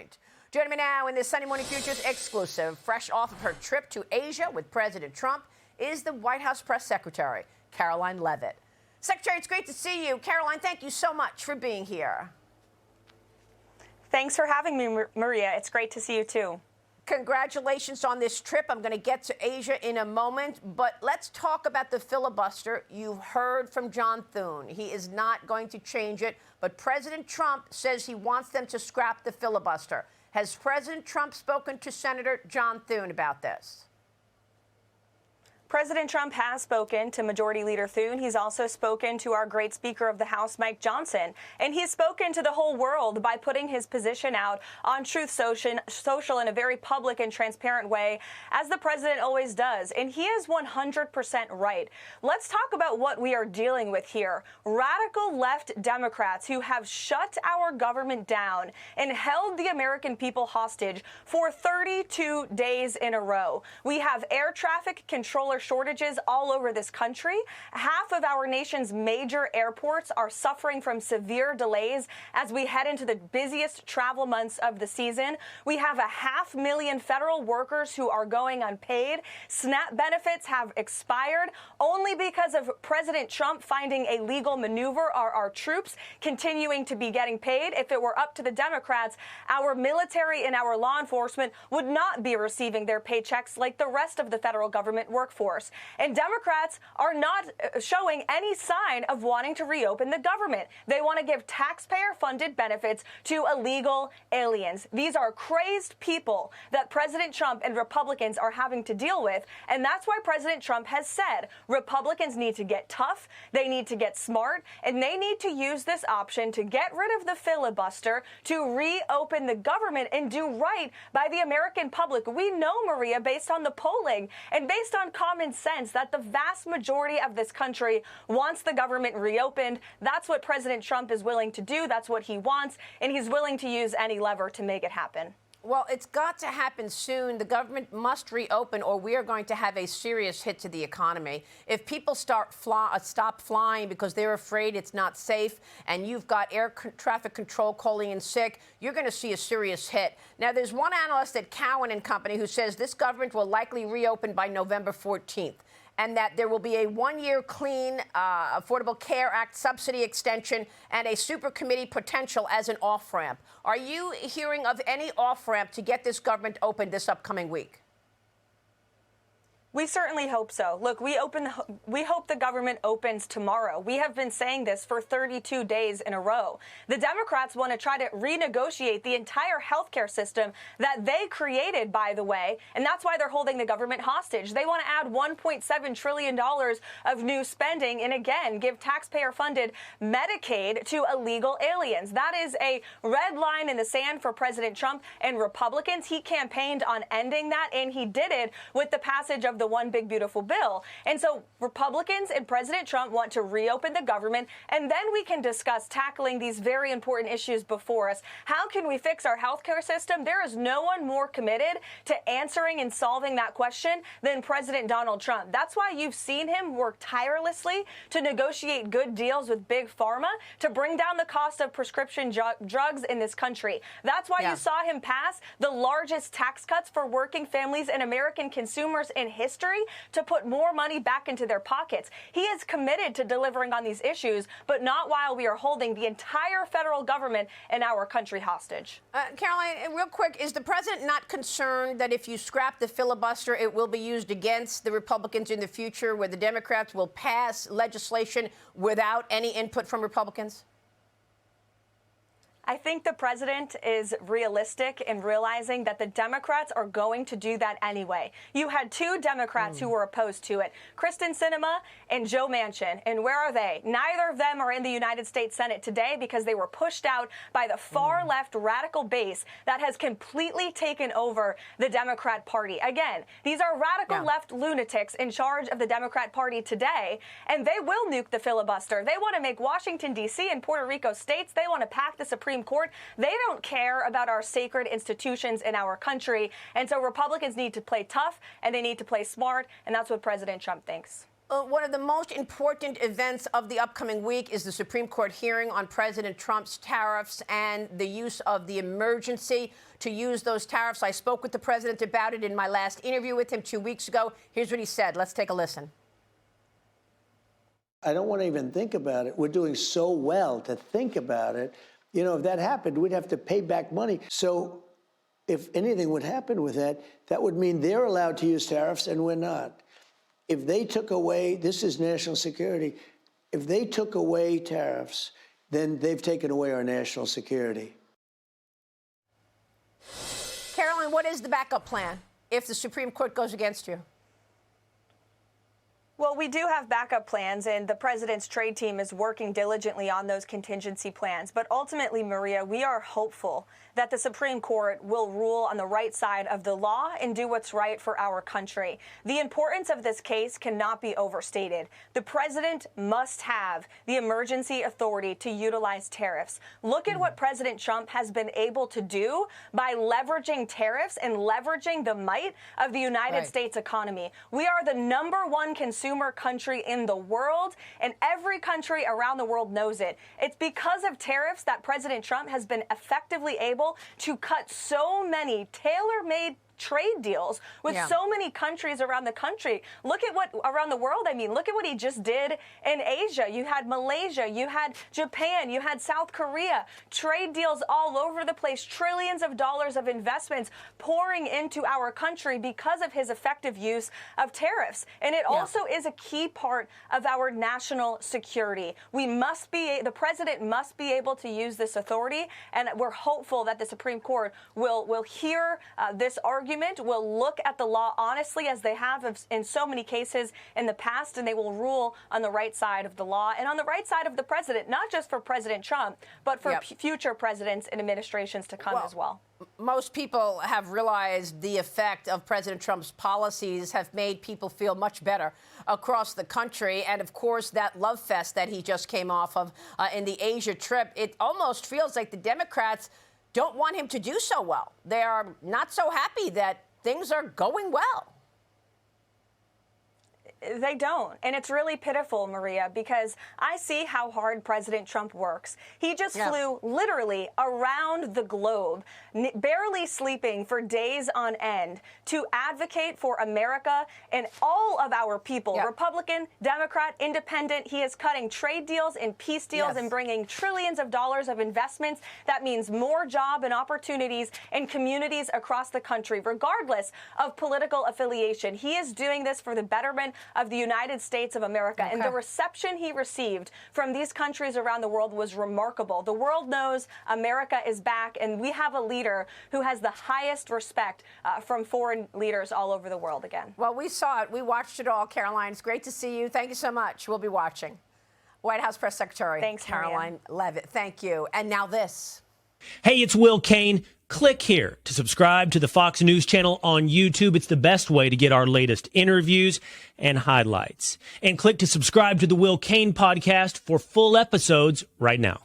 point. Joining me now in this Sunday Morning Futures exclusive, fresh off of her trip to Asia with President Trump, is the White House Press Secretary, Karoline Leavitt. Secretary, it's great to see you. Karoline, thank you so much for being here. Thanks for having me, Maria. It's great to see you, too. Congratulations on this trip. I'm going to get to Asia in a moment, but let's talk about the filibuster. You've heard from John Thune. He is not going to change it, but President Trump says he wants them to scrap the filibuster. Has President Trump spoken to Senator John Thune about this? President Trump has spoken to Majority Leader Thune. He's also spoken to our great Speaker of the House, Mike Johnson. And he's spoken to the whole world by putting his position out on Truth Social in a very public and transparent way, as the president always does. And he is 100% right. Let's talk about what we are dealing with here. Radical left Democrats who have shut our government down and held the American people hostage for 32 days in a row. We have air traffic controller shortages all over this country. Half of our nation's major airports are suffering from severe delays as we head into the busiest travel months of the season. We have 500,000 federal workers who are going unpaid. SNAP benefits have expired only because of President Trump finding a legal maneuver are our troops continuing to be getting paid. If it were up to the Democrats, our military and our law enforcement would not be receiving their paychecks like the rest of the federal government workforce. And Democrats are not showing any sign of wanting to reopen the government. They want to give taxpayer-funded benefits to illegal aliens. These are crazed people that President Trump and Republicans are having to deal with. And that's why President Trump has said Republicans need to get tough, they need to get smart, and they need to use this option to get rid of the filibuster, to reopen the government and do right by the American public. We know, Maria, based on the polling and based on common sense, that the vast majority of this country wants the government reopened. That's what President Trump is willing to do. That's what he wants, and he's willing to use any lever to make it happen. Well, it's got to happen soon. The government must reopen, or we are going to have a serious hit to the economy. If people stop flying because they're afraid it's not safe, and you've got air traffic control calling in sick, you're going to see a serious hit. Now, there's one analyst at Cowen and Company who says this government will likely reopen by November 14th. And that there will be a one-year clean Affordable Care Act subsidy extension and a super committee potential as an off-ramp. Are you hearing of any off-ramp to get this government open this upcoming week? We certainly hope so. Look, we hope the government opens tomorrow. We have been saying this for 32 days in a row. The Democrats want to try to renegotiate the entire healthcare system that they created, by the way, and that's why they're holding the government hostage. They want to add $1.7 trillion of new spending and, again, give taxpayer-funded Medicaid to illegal aliens. That is a red line in the sand for President Trump and Republicans. He campaigned on ending that, and he did it with the passage of the One Big Beautiful Bill. And so Republicans and President Trump want to reopen the government, and then we can discuss tackling these very important issues before us. How can we fix our healthcare system? There is no one more committed to answering and solving that question than President Donald Trump. That's why you've seen him work tirelessly to negotiate good deals with Big Pharma to bring down the cost of prescription drugs in this country. That's why you saw him pass the largest tax cuts for working families and American consumers in history to put more money back into their pockets. He is committed to delivering on these issues, but not while we are holding the entire federal government and our country hostage. Karoline, real quick, is the president not concerned that if you scrap the filibuster, it will be used against the Republicans in the future, where the Democrats will pass legislation without any input from Republicans? I think the president is realistic in realizing that the Democrats are going to do that anyway. You had two Democrats who were opposed to it, Kristen Sinema and Joe Manchin. And where are they? Neither of them are in the United States Senate today because they were pushed out by the far left radical base that has completely taken over the Democrat Party. Again, these are radical left lunatics in charge of the Democrat Party today, and they will nuke the filibuster. They want to make Washington, D.C. and Puerto Rico states. They want to pack the Supreme Court. They don't care about our sacred institutions in our country. And so Republicans need to play tough and they need to play smart. And that's what President Trump thinks. One of the most important events of the upcoming week is the Supreme Court hearing on President Trump's tariffs and the use of the emergency to use those tariffs. I spoke with the president about it in my last interview with him 2 weeks ago. Here's what he said. Let's take a listen. I don't want to even think about it. We're doing so well to think about it. You know, if that happened, we'd have to pay back money. So if anything would happen with that, that would mean they're allowed to use tariffs and we're not. If they took away, this is national security, if they took away tariffs, then they've taken away our national security. Karoline, what is the backup plan if the Supreme Court goes against you? Well, we do have backup plans, and the president's trade team is working diligently on those contingency plans. But ultimately, Maria, we are hopeful that the Supreme Court will rule on the right side of the law and do what's right for our country. The importance of this case cannot be overstated. The president must have the emergency authority to utilize tariffs. Look at what President Trump has been able to do by leveraging tariffs and leveraging the might of the United States economy. We are the #1 consumer country in the world, and every country around the world knows it. It's because of tariffs that President Trump has been effectively able to cut so many tailor-made trade deals with so many countries around the country. Look at what around the world. I mean, look at what he just did in Asia. You had Malaysia, you had Japan, you had South Korea. Trade deals all over the place, trillions of dollars of investments pouring into our country because of his effective use of tariffs. And it also is a key part of our national security. The president must be able to use this authority, and we're hopeful that the Supreme Court will hear this argument, will look at the law honestly, as they have in so many cases in the past, and they will rule on the right side of the law and on the right side of the president, not just for President Trump, but for future presidents and administrations to come as well. Most people have realized the effect of President Trump's policies have made people feel much better across the country. And, of course, that love fest that he just came off of in the Asia trip, it almost feels like the Democrats don't want him to do so well. They are not so happy that things are going well. They don't. And it's really pitiful, Maria, because I see how hard President Trump works. He just flew literally around the globe, barely sleeping for days on end, to advocate for America and all of our people, Republican, Democrat, Independent. He is cutting trade deals and peace deals and bringing trillions of dollars of investments. That means more job and opportunities in communities across the country, regardless of political affiliation. He is doing this for the betterment of the United States of America. And the reception he received from these countries around the world was remarkable. The world knows America is back, and we have a leader who has the highest respect from foreign leaders all over the world again. Well, we saw it. We watched it all, Karoline. It's great to see you. Thank you so much. We'll be watching. White House Press Secretary Karoline Leavitt. Thank you. And now this. Hey, it's Will Cain. Click here to subscribe to the Fox News channel on YouTube. It's the best way to get our latest interviews and highlights. And click to subscribe to the Will Cain podcast for full episodes right now.